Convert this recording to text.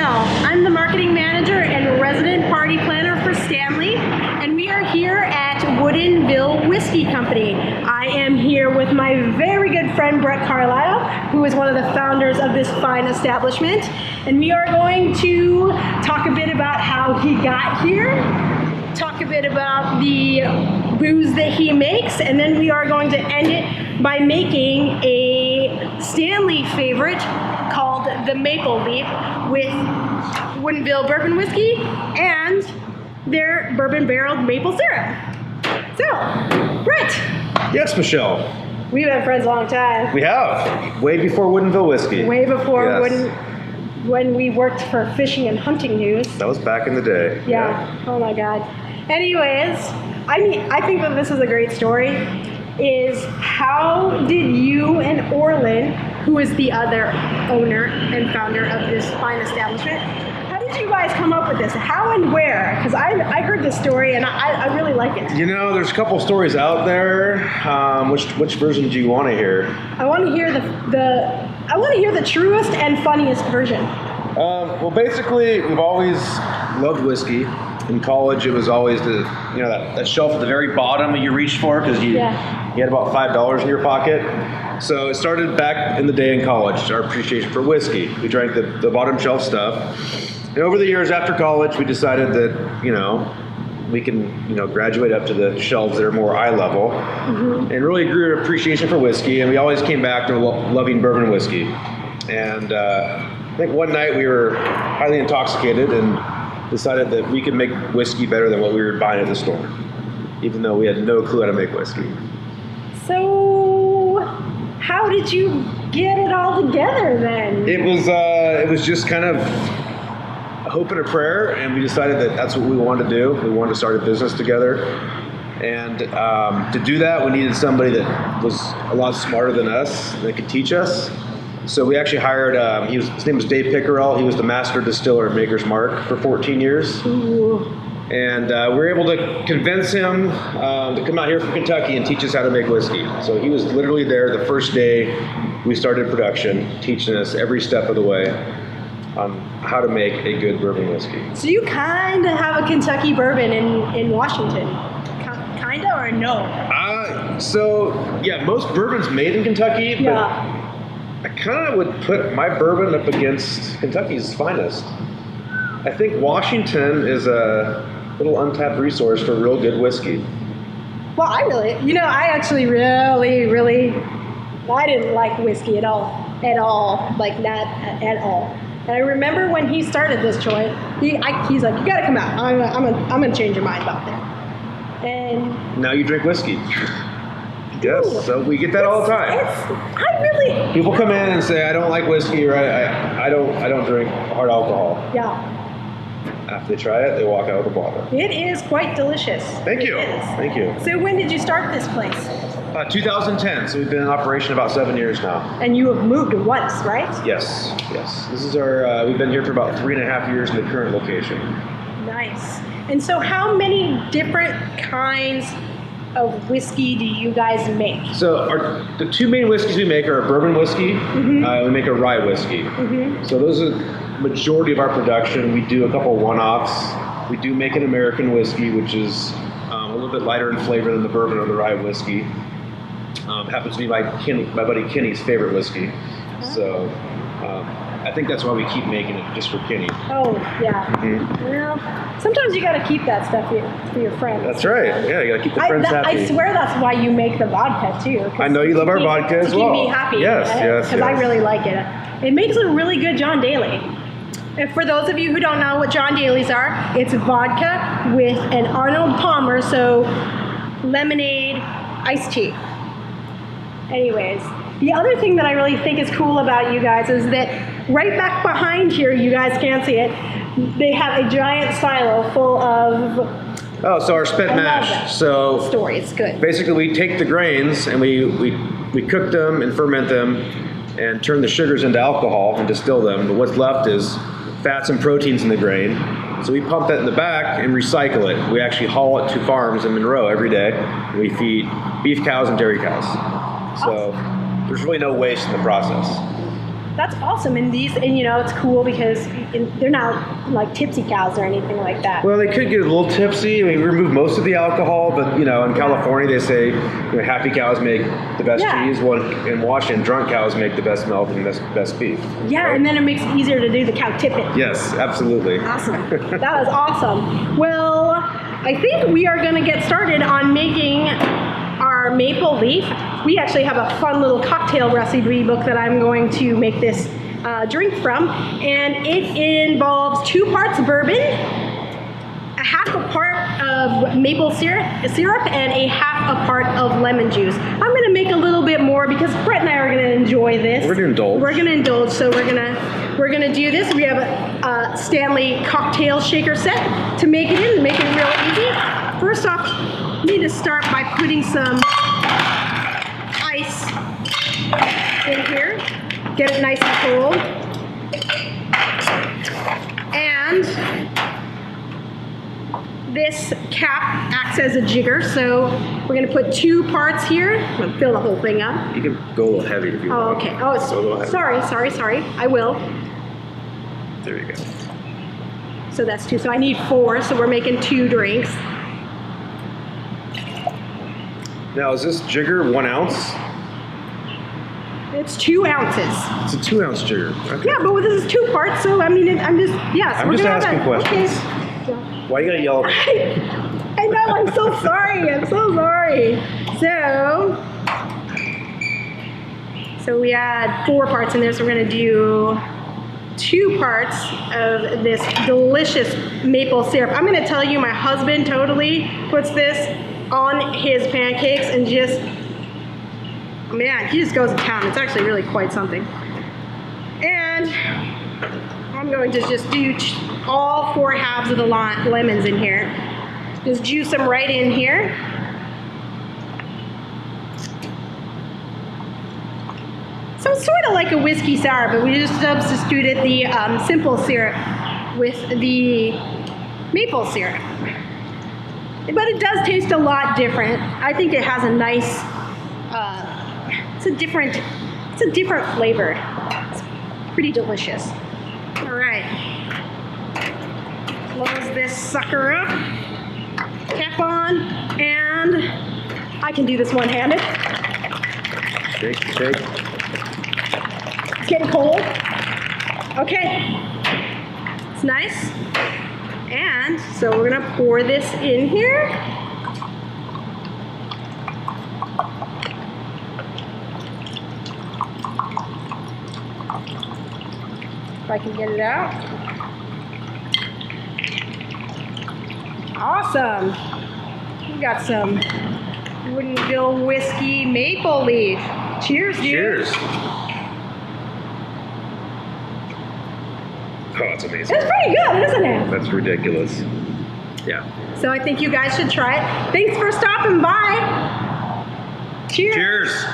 Michelle. I'm the marketing manager and resident party planner for Stanley, and we are here at Woodinville Whiskey Company. I am here with my very good friend Brett Carlisle, who is one of the founders of this fine establishment, and we are going to talk a bit about how he got here, talk a bit about the booze that he makes, and then we are going to end it by making a Stanley favorite called the Maple Leaf with Woodinville bourbon whiskey and their bourbon barreled maple syrup. So, Brett. Yes, Michelle. We've been friends a long time. We have. Way before Woodinville Whiskey. Way before Yes. when we worked for Fishing and Hunting News. That was back in the day. Yeah. Oh my God. Anyways, I think that this is a great story. Is how did you and Orlin, who is the other owner and founder of this fine establishment, how did you guys come up with this? How and where? Because I heard this story and I really like it. You know, there's a couple stories out there. Which version do you want to hear? I want to hear the truest and funniest version. Well, basically, we've always loved whiskey. In college, it was always that shelf at the very bottom that you reached for because you had about $5 in your pocket. So it started back in the day in college, our appreciation for whiskey. We drank the bottom shelf stuff. And over the years after college, we decided that, we can, graduate up to the shelves that are more eye level, and really grew an appreciation for whiskey. And we always came back to loving bourbon whiskey. And I think one night we were highly intoxicated and decided that we could make whiskey better than what we were buying at the store, even though we had no clue how to make whiskey. So, how did you get it all together then? It was just kind of a hope and a prayer, and we decided that that's what we wanted to do. We wanted to start a business together, and to do that, we needed somebody that was a lot smarter than us that could teach us. So we actually hired, his name was Dave Pickerel. He was the master distiller at Maker's Mark for 14 years. Ooh. And we were able to convince him to come out here from Kentucky and teach us how to make whiskey. So he was literally there the first day we started production, teaching us every step of the way on how to make a good bourbon whiskey. So you kind of have a Kentucky bourbon in Washington. Kind of or no? Most bourbon's made in Kentucky, but I kind of would put my bourbon up against Kentucky's finest. I think Washington is a little untapped resource for real good whiskey. Well, I actually really, I didn't like whiskey at all, like not at all. And I remember when he started this joint, he's like, you gotta come out. I'm gonna change your mind about that. And now you drink whiskey. Yes, so we get that all the time. People come in and say, I don't like whiskey, or I don't drink hard alcohol. Yeah. After they try it, they walk out with a bottle. It is quite delicious. Thank you. Thank you. So when did you start this place? 2010, so we've been in operation about 7 years now. And you have moved once, right? Yes. This is our, we've been here for about 3.5 years in the current location. Nice. And so how many different kinds of whiskey do you guys make? So the two main whiskeys we make are a bourbon whiskey. We make a rye whiskey. So those are the majority of our production. We do a couple one-offs. We do make an American whiskey, which is a little bit lighter in flavor than the bourbon or the rye whiskey. Happens to be my buddy Kenny's favorite whiskey. So I think that's why we keep making it, just for Kenny. Oh, yeah. Well, sometimes you got to keep that stuff for your friends. That's right. Yeah, you got to keep the friends happy. I swear that's why you make the vodka, too. I know you love our vodka as well. To keep me happy. Yes. Because I really like it. It makes a really good John Daly. And for those of you who don't know what John Daly's are, it's vodka with an Arnold Palmer, so lemonade, iced tea. Anyways, the other thing that I really think is cool about you guys is that right back behind here, you guys can't see it, they have a giant silo full of... Oh, so our spent mash. So story, it's good. Basically, we take the grains and we cook them and ferment them and turn the sugars into alcohol and distill them. But what's left is fats and proteins in the grain. So we pump that in the back and recycle it. We actually haul it to farms in Monroe every day. We feed beef cows and dairy cows. So there's really no waste in the process. That's awesome. And these, and you know, it's cool because they're not like tipsy cows or anything like that. Well, they could get a little tipsy. I mean, we remove most of the alcohol, but you know, in California they say happy cows make the best cheese. Well, in Washington, drunk cows make the best milk and the best beef. Yeah, right? And then it makes it easier to do the cow tipping. Yes, absolutely. Awesome. That was awesome. Well, I think we are going to get started on making our maple leaf. We actually have a fun little cocktail recipe book that I'm going to make this drink from, and it involves 2 parts bourbon, a half a part of maple syrup, and a half a part of lemon juice. I'm going to make a little bit more because Brett and I are going to enjoy this. We're going to indulge. We're going to indulge, so we're going to do this. We have a Stanley cocktail shaker set to make it in, to make it real easy. First off, we need to start by putting some ice in here. Get it nice and cold. And this cap acts as a jigger, so we're going to put 2 parts here. I'm going to fill the whole thing up. You can go a little heavy if you want. Oh, okay. Oh, sorry. I will. There you go. So that's 2. So I need 4, so we're making 2 drinks. Now, is this jigger 1 ounce? It's 2 ounces. It's a 2 ounce jigger. Okay. Yeah, but this is 2 parts, so I mean, I'm just asking questions. Okay. Why you gotta yell at me? I know, I'm so sorry. So we had 4 parts in this. We're gonna do 2 parts of this delicious maple syrup. I'm gonna tell you, my husband totally puts this on his pancakes and just, man, he just goes to town. It's actually really quite something. And I'm going to just do all 4 halves of the lemons in here. Just juice them right in here. So it's sort of like a whiskey sour, but we just substituted the simple syrup with the maple syrup. But it does taste a lot different. I think it has a nice, it's a different flavor. It's pretty delicious. All right, close this sucker up, cap on, and I can do this one-handed. Shake. It's getting cold. Okay, it's nice. And so we're gonna pour this in here. If I can get it out. Awesome. We got some Woodinville whiskey maple leaf. Cheers, dude. Cheers. Oh, that's amazing. It's pretty good, isn't it? That's ridiculous. Yeah. So I think you guys should try it. Thanks for stopping by. Cheers. Cheers.